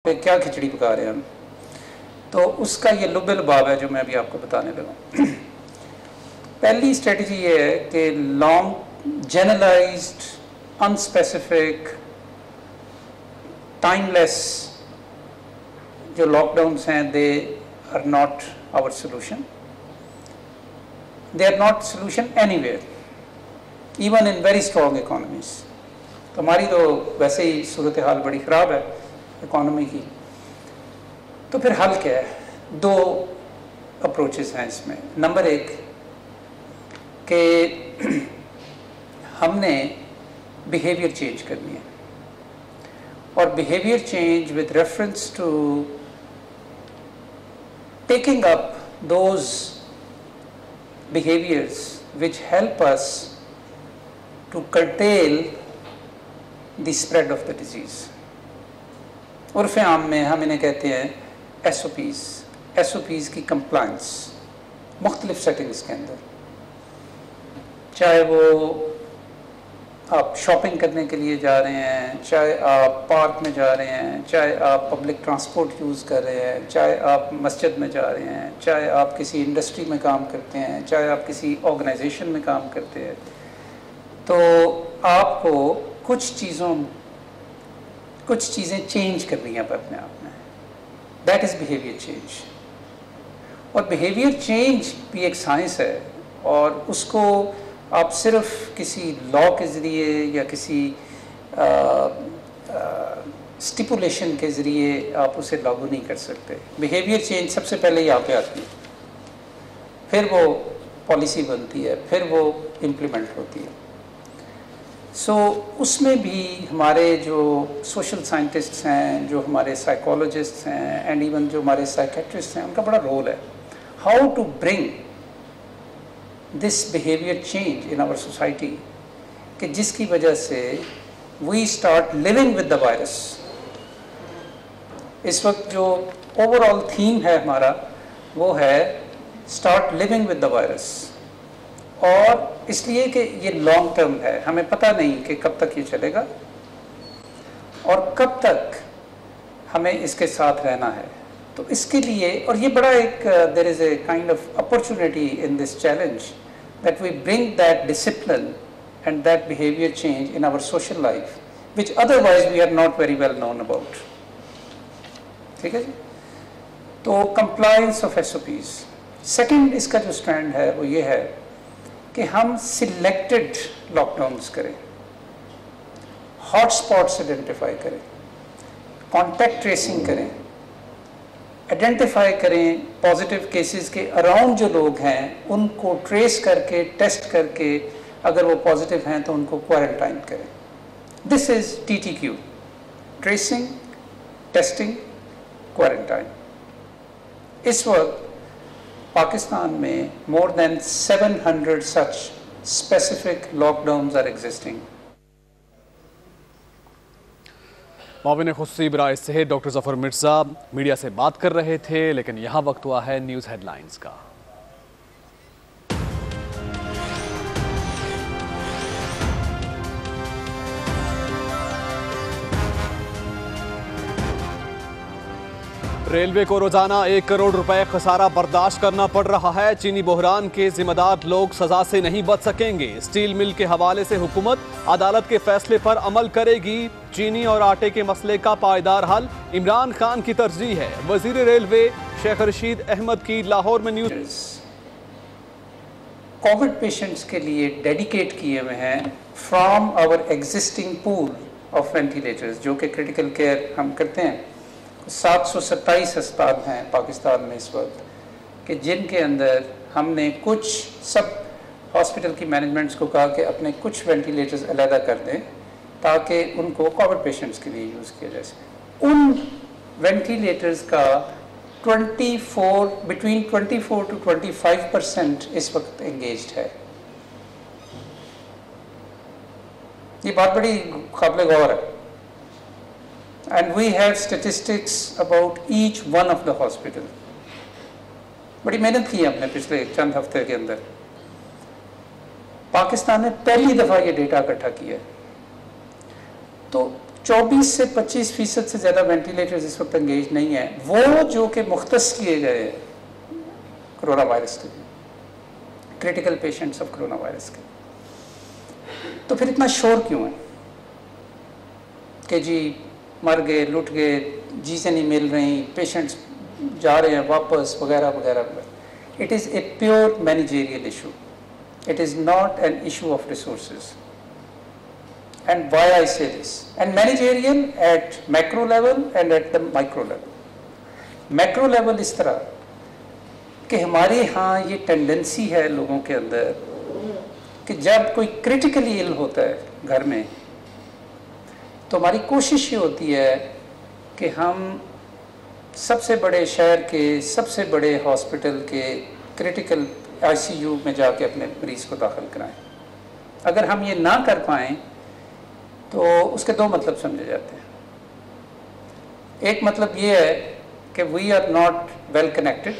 پہ کیا کھچڑی پکا رہے ہیں ہم، تو اس کا یہ لب لباب ہے جو میں ابھی آپ کو بتانے لگا. پہلی اسٹریٹجی یہ ہے کہ long generalized unspecific timeless جو لاک ڈاؤنس ہیں they are not our solution. They are not solution anywhere even in very strong economies. تو ہماری تو ویسے ہی صورتحال بڑی خراب ہے اکانومی کی. تو پھر حل کیا ہے؟ دو اپروچز ہیں اس میں. نمبر ایک کہ ہم نے بیہیویئر چینج کرنی ہے، اور behaviour change with reference to taking up those behaviours which help us to curtail the spread of the disease. عرف عام میں ہم انہیں کہتے ہیں S O Ps. S O Ps کی کمپلائنس مختلف سیٹنگز کے اندر، چاہے وہ آپ شاپنگ کرنے کے لیے جا رہے ہیں، چاہے آپ پارک میں جا رہے ہیں، چاہے آپ پبلک ٹرانسپورٹ یوز کر رہے ہیں، چاہے آپ مسجد میں جا رہے ہیں، چاہے آپ کسی انڈسٹری میں کام کرتے ہیں، چاہے آپ کسی آرگنائزیشن میں کام کرتے ہیں. تو آپ کو کچھ چیزیں چینج کرنی ہیں اپنے آپ میں. That is behaviour change. اور بیہیویئر چینج بھی ایک سائنس ہے، اور اس کو آپ صرف کسی لا کے ذریعے یا کسی اسٹیپولیشن کے ذریعے آپ اسے لاگو نہیں کر سکتے. بیہیویئر چینج سب سے پہلے یہاں پہ آتی ہے، پھر وہ پالیسی بنتی ہے، پھر وہ امپلیمنٹ ہوتی ہے. سو اس میں بھی ہمارے جو سوشل سائنٹسٹس ہیں، جو ہمارے سائیکالوجسٹس ہیں، اینڈ ایون جو ہمارے سائیکیٹرسٹ ہیں، ان کا بڑا رول ہے. How to bring this behaviour change in our society, کہ جس کی وجہ سے we start living with the virus. اس وقت جو اوور آل تھیم ہے ہمارا وہ ہے start living with the virus. اور اس لیے کہ یہ لانگ ٹرم ہے، ہمیں پتہ نہیں کہ کب تک یہ چلے گا اور کب تک ہمیں اس کے ساتھ رہنا ہے. تو اس کے لیے، اور یہ بڑا ایک there is a kind of opportunity in this challenge that we bring that discipline and that behaviour change in our social life which otherwise we are not very well known about. ٹھیک ہے جی. تو compliance of S O Ps. Second اس کا جو stand ہے وہ یہ ہے کہ ہم سلیکٹڈ لاک ڈاؤنس کریں، ہاٹ اسپاٹس آئیڈینٹیفائی کریں، کانٹیکٹ ٹریسنگ کریں، آئیڈینٹیفائی کریں پازیٹیو کیسز کے اراؤنڈ جو لوگ ہیں ان کو ٹریس کر کے ٹیسٹ کر کے اگر وہ پازیٹیو ہیں تو ان کو کوارنٹائن کریں. دس از TTQ: ٹریسنگ، ٹیسٹنگ، کوارنٹائن. اس وقت پاکستان میں more than 700 such specific lockdowns are existing. معاون خصوصی برائے صحت ڈاکٹر ظفر مرزا میڈیا سے بات کر رہے تھے، لیکن یہاں وقت ہوا ہے نیوز ہیڈ لائنز کا. ریلوے کو روزانہ 1 کروڑ روپے خسارہ برداشت کرنا پڑ رہا ہے. چینی بحران کے ذمہ دار لوگ سزا سے نہیں بچ سکیں گے. اسٹیل مل کے حوالے سے حکومت عدالت کے فیصلے پر عمل کرے گی. چینی اور آٹے کے مسئلے کا پائیدار حل عمران خان کی ترجیح ہے. وزیر ریلوے شیخ رشید احمد کی لاہور میں نیوز. کووڈ پیشنٹس کے لیے ڈیڈیکیٹ کیے ہوئے ہیں from our existing pool of ventilators, جو کہ کرٹیکل کیئر ہم کرتے ہیں. 727 ہسپتال ہیں پاکستان میں اس وقت، کہ جن کے اندر ہم نے کچھ سب ہاسپٹل کی مینجمنٹس کو کہا کہ اپنے کچھ وینٹیلیٹرز علیحدہ کر دیں تاکہ ان کو کووڈ پیشنٹس کے لیے یوز کیا جا سکے. ان وینٹیلیٹرز کا بٹوین 24 to 25% اس وقت انگیجڈ ہے. یہ بات بڑی قابل غور ہے. And we have statistics about each one of the hospital. بڑی محنت کی ہے ہم نے پچھلے چند ہفتے کے اندر. پاکستان نے پہلی دفعہ یہ ڈیٹا اکٹھا کیا ہے. تو 24 سے 25% سے زیادہ وینٹیلیٹرز اس وقت انگیج نہیں ہیں، وہ جو کہ مختص کیے گئے ہیں کرونا وائرس کے لیے، critical patients of corona virus کے. تو پھر اتنا شور کیوں ہے کہ جی مر گئے، لٹ گئے، چیزیں نہیں مل رہی، پیشنٹس جا رہے ہیں واپس وغیرہ وغیرہ وغیرہ. It is a pure managerial issue. It is not an issue of resources. And why I say this? And managerial at macro level and at the micro level. Macro level اس طرح کہ ہمارے ہاں یہ ٹینڈنسی ہے لوگوں کے اندر کہ جب کوئی کریٹیکلی ill ہوتا ہے گھر میں تو ہماری کوشش یہ ہوتی ہے کہ ہم سب سے بڑے شہر کے سب سے بڑے ہاسپٹل کے کریٹیکل آئی سی یو میں جا کے اپنے مریض کو داخل کرائیں. اگر ہم یہ نہ کر پائیں تو اس کے دو مطلب سمجھے جاتے ہیں. ایک مطلب یہ ہے کہ we are not well connected,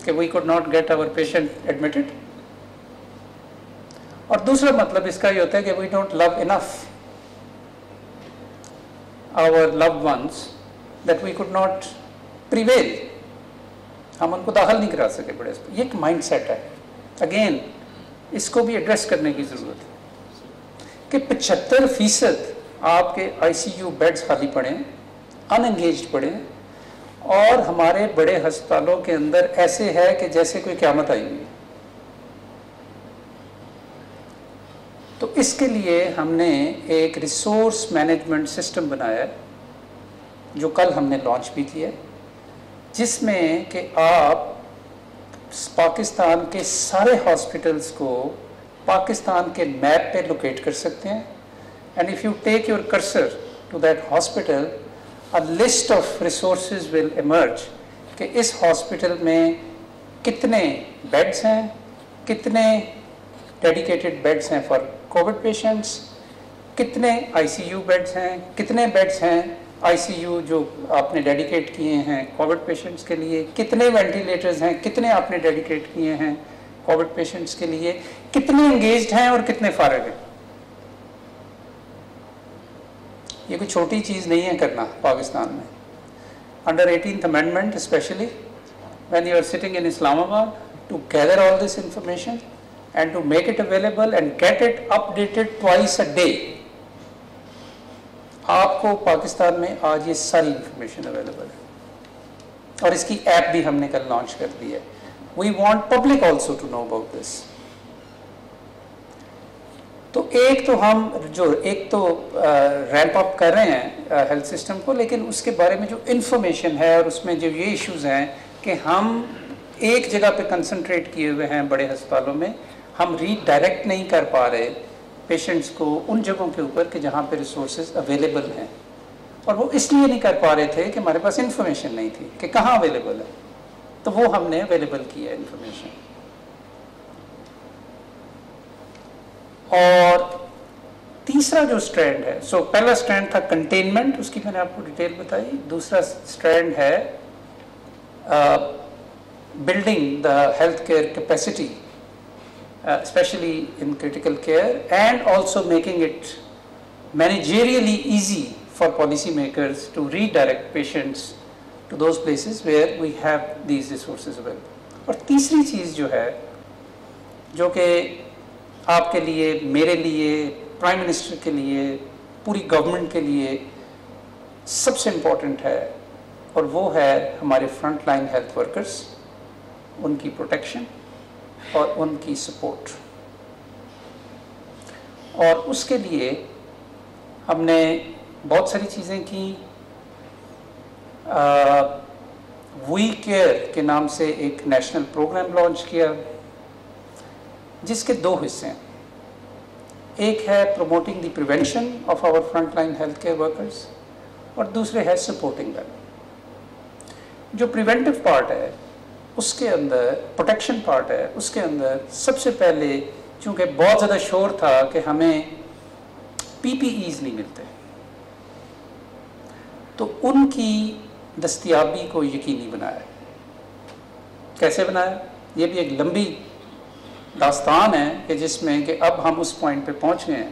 کہ we could not get our patient admitted. اور دوسرا مطلب اس کا یہ ہوتا ہے کہ we don't love enough our loved ones that we could not prevail. ہم ان کو داخل نہیں کرا سکے بڑے. یہ ایک مائنڈ سیٹ ہے. اگین اس کو بھی ایڈریس کرنے کی ضرورت ہے کہ 75% آپ کے آئی سی یو بیڈز خالی پڑے ہیں، ان انگیجڈ پڑے ہیں، اور ہمارے بڑے ہسپتالوں کے اندر ایسے ہے کہ جیسے کوئی قیامت آئی ہوئی ہے. تو اس کے لیے ہم نے ایک ریسورس مینجمنٹ سسٹم بنایا ہے جو کل ہم نے لانچ بھی کیا ہے، جس میں کہ آپ پاکستان کے سارے ہاسپٹلس کو پاکستان کے میپ پہ لوکیٹ کر سکتے ہیں. And if you take your cursor to that hospital, a list of resources will emerge کہ اس ہاسپٹل میں کتنے بیڈس ہیں، کتنے ڈیڈیکیٹڈ بیڈس ہیں فار کووڈ پیشنٹس، کتنے آئی سی یو بیڈس ہیں، کتنے بیڈس ہیں آئی سی یو جو آپ نے ڈیڈیکیٹ کیے ہیں کووڈ پیشنٹس کے لیے، کتنے وینٹیلیٹرز ہیں، کتنے آپ نے ڈیڈیکیٹ کیے ہیں کووڈ پیشنٹس کے لیے، کتنے انگیجڈ ہیں اور کتنے فارغ ہیں. یہ کوئی چھوٹی چیز نہیں ہے کرنا پاکستان میں. Under 18th amendment especially when you are sitting in Islamabad to gather all this information and to make it available and get it updated twice a day. آپ کو پاکستان میں آج یہ ساری انفارمیشن اویلیبل ہے، اور اس کی ایپ بھی ہم نے کل لانچ کر دی ہے. We want public also to know about this. تو ایک تو ریمپ اپ کر رہے ہیں ہیلتھ سسٹم کو، لیکن اس کے بارے میں جو انفارمیشن ہے اور اس میں جو یہ ایشوز ہیں کہ ہم ایک جگہ پہ کنسنٹریٹ کیے ہوئے ہیں بڑے ہسپتالوں میں، ہم ری ڈائریکٹ نہیں کر پا رہے پیشنٹس کو ان جگہوں کے اوپر کہ جہاں پہ ریسورسز اویلیبل ہیں. اور وہ اس لیے نہیں کر پا رہے تھے کہ ہمارے پاس انفارمیشن نہیں تھی کہ کہاں اویلیبل ہے. تو وہ ہم نے اویلیبل کی ہے انفارمیشن. اور تیسرا جو اسٹرینڈ ہے، پہلا اسٹرینڈ تھا کنٹینمنٹ، اس کی میں نے آپ کو ڈیٹیل بتائی. دوسرا اسٹرینڈ ہے building the health care capacity especially in critical care, and also making it managerially easy for policy makers to redirect patients to those places where we have these resources available. اور تیسری چیز جو ہے، جو کہ آپ کے لیے، میرے لیے، پرائم منسٹر کے لیے، پوری گورنمنٹ کے لیے سب سے امپورٹنٹ ہے، اور وہ ہے ہمارے فرنٹ لائن ہیلتھ ورکرز، ان کی پروٹیکشن اور ان کی سپورٹ. اور اس کے لیے ہم نے بہت ساری چیزیں کی. وی کیئر کے نام سے ایک نیشنل پروگرام لانچ کیا، جس کے دو حصے ہیں. ایک ہے promoting the prevention of our front line health care workers, اور دوسرے ہے سپورٹنگ دیم. جو پریونٹیو پارٹ ہے اس کے اندر، پروٹیکشن پارٹ ہے اس کے اندر، سب سے پہلے چونکہ بہت زیادہ شور تھا کہ ہمیں پی پی ایز نہیں ملتے، تو ان کی دستیابی کو یقینی بنایا. کیسے بنایا؟ یہ بھی ایک لمبی داستان ہے کہ جس میں کہ اب ہم اس پوائنٹ پہ پہنچ گئے ہیں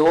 2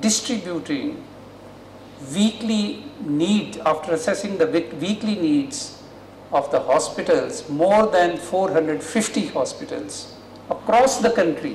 distributing weekly need, after assessing the weekly needs of the hospitals, more than 450 hospitals across the country.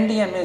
NDMA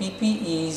PPEs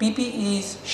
PPEs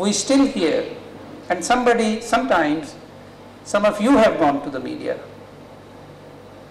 We still hear, and sometimes some of you have gone to the media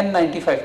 N95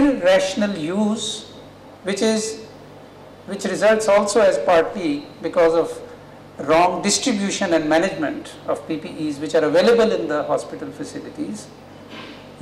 irrational use which results also as partly because of wrong distribution and management of PPEs which are available in the hospital facilities,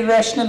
irrational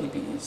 PPEs।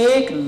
1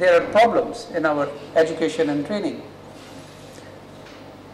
There are problems in our education and training.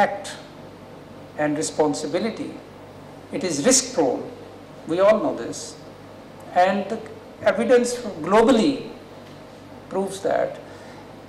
act and responsibility. It is risk prone, we all know this, and the evidence globally proves that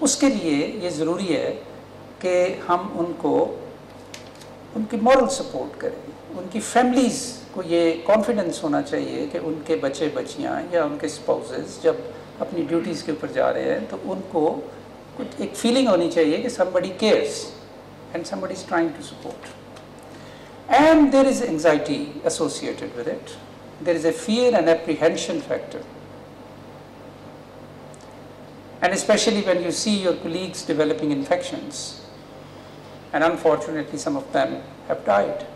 اس کے لیے یہ ضروری ہے کہ ہم ان کو ان کی moral support کریں. ان کی فیملیز کو یہ کانفیڈنس ہونا چاہیے کہ ان کے بچے بچیاں یا ان کے اسپاؤزز جب اپنی ڈیوٹیز کے اوپر جا رہے ہیں تو ان کو کچھ ایک فیلنگ ہونی چاہیے کہ somebody cares and somebody is trying to support. And there is anxiety associated with it. There is a fear and apprehension factor. And especially when you see your colleagues developing infections, and unfortunately some of them have died.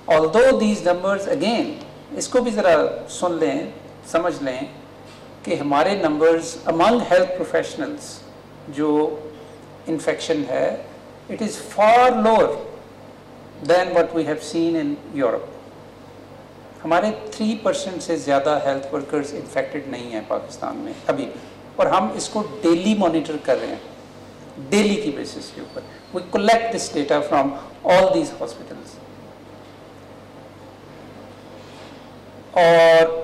Although these numbers again, اس کو بھی ذرا سن لیں سمجھ لیں کہ ہمارے numbers among health professionals جو infection ہے it is far lower than what we have seen in Europe. ہمارے 3% سے زیادہ ہیلتھ ورکرز انفیکٹڈ نہیں ہیں پاکستان میں ابھی بھی, اور ہم اس کو ڈیلی مانیٹر کر رہے ہیں, ڈیلی کی بیسس کے اوپر. We collect this data from all these hospitals. اور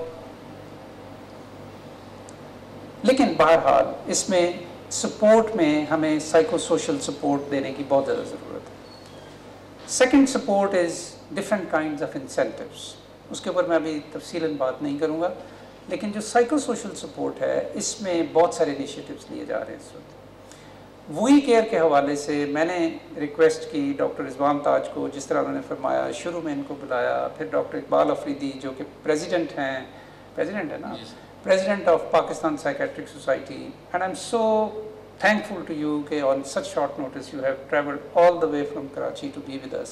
لیکن بہرحال اس میں سپورٹ میں ہمیں سائیکو سوشل سپورٹ دینے کی بہت زیادہ ضرورت ہے. Second support is different kinds of incentives. اس کے اوپر میں ابھی تفصیلاً بات نہیں کروں گا, لیکن جو سائیکو سوشل سپورٹ ہے اس میں بہت سارے انیشیٹوز لیے جا رہے ہیں اس وقت. وی کیئر کے حوالے سے میں نے ریکویسٹ کی ڈاکٹر رضوان تاج کو, جس طرح انہوں نے فرمایا, شروع میں ان کو بلایا, پھر ڈاکٹر اقبال افریدی جو کہ پریزیڈنٹ ہیں, پریزیڈنٹ ہے نا, president of Pakistan psychiatric society, and I am so thankful to you کہ on such short notice you have traveled all the way from Karachi to be with us.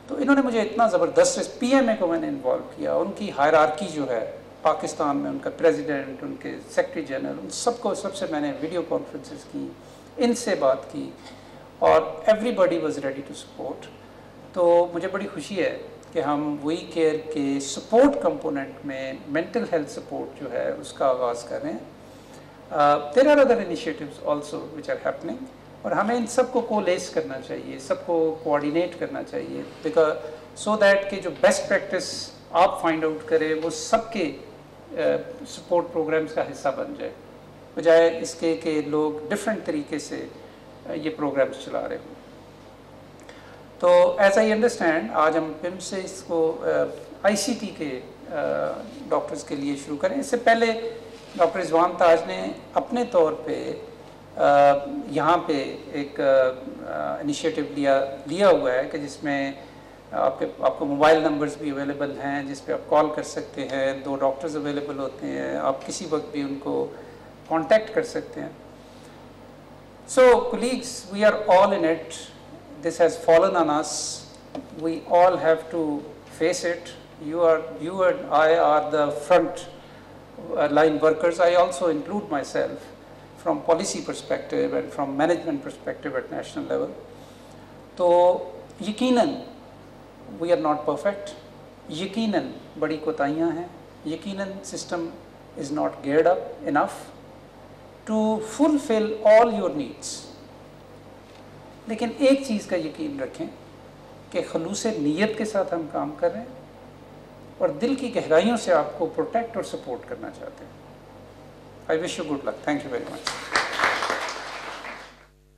تو انہوں نے مجھے اتنا زبردست, پی ایم اے کو میں نے انوالو کیا, ان کی ہائرارکی جو ہے پاکستان میں, ان کا پریزیڈنٹ, ان کے سیکرٹری جنرل, ان سب سے میں نے ویڈیو کانفرنسز کی, ان سے بات کی, اور everybody was ready to support. تو مجھے بڑی خوشی ہے کہ ہم وی کیئر کے سپورٹ کمپوننٹ میں مینٹل ہیلتھ سپورٹ جو ہے اس کا آغاز کر رہے ہیں. There are other initiatives also which are happening, اور ہمیں ان سب کو کولیس کرنا چاہیے, سب کو کوآرڈینیٹ کرنا چاہیے, بیکاز سو دیٹ کہ جو بیسٹ پریکٹس آپ فائنڈ آؤٹ کریں وہ سب کے سپورٹ پروگرامز کا حصہ بن جائے, بجائے اس کے کہ لوگ ڈفرینٹ طریقے سے یہ پروگرامز چلا رہے ہوں. تو ایز آئی انڈرسٹینڈ آج ہم پم سے اس کو آئی سی ٹی کے ڈاکٹرز کے لیے شروع کریں. اس سے پہلے ڈاکٹر رضوان تاج نے اپنے طور پہ یہاں پہ ایک انیشیٹو لیا ہوا ہے کہ جس میں آپ کو موبائل نمبرز بھی اویلیبل ہیں جس پہ آپ کال کر سکتے ہیں, 2 ڈاکٹرز اویلیبل ہوتے ہیں, آپ کسی وقت بھی ان کو کانٹیکٹ کر سکتے ہیں. So colleagues, we are all in it, this has fallen on us, we all have to face it. You and I are the front line workers. I also include myself from policy perspective and from management perspective at national level. تو یقیناً we are not perfect, یقیناً بڑی کوتاہیاں ہیں, یقیناً system is not geared up enough to fulfill all your needs. لیکن ایک چیز کا یقین رکھیں کہ خلوص نیت کے ساتھ ہم کام کر رہے ہیں اور دل کی گہرائیوں سے آپ کو پروٹیکٹ اور سپورٹ کرنا چاہتے ہیں. I wish you good luck. Thank you very much.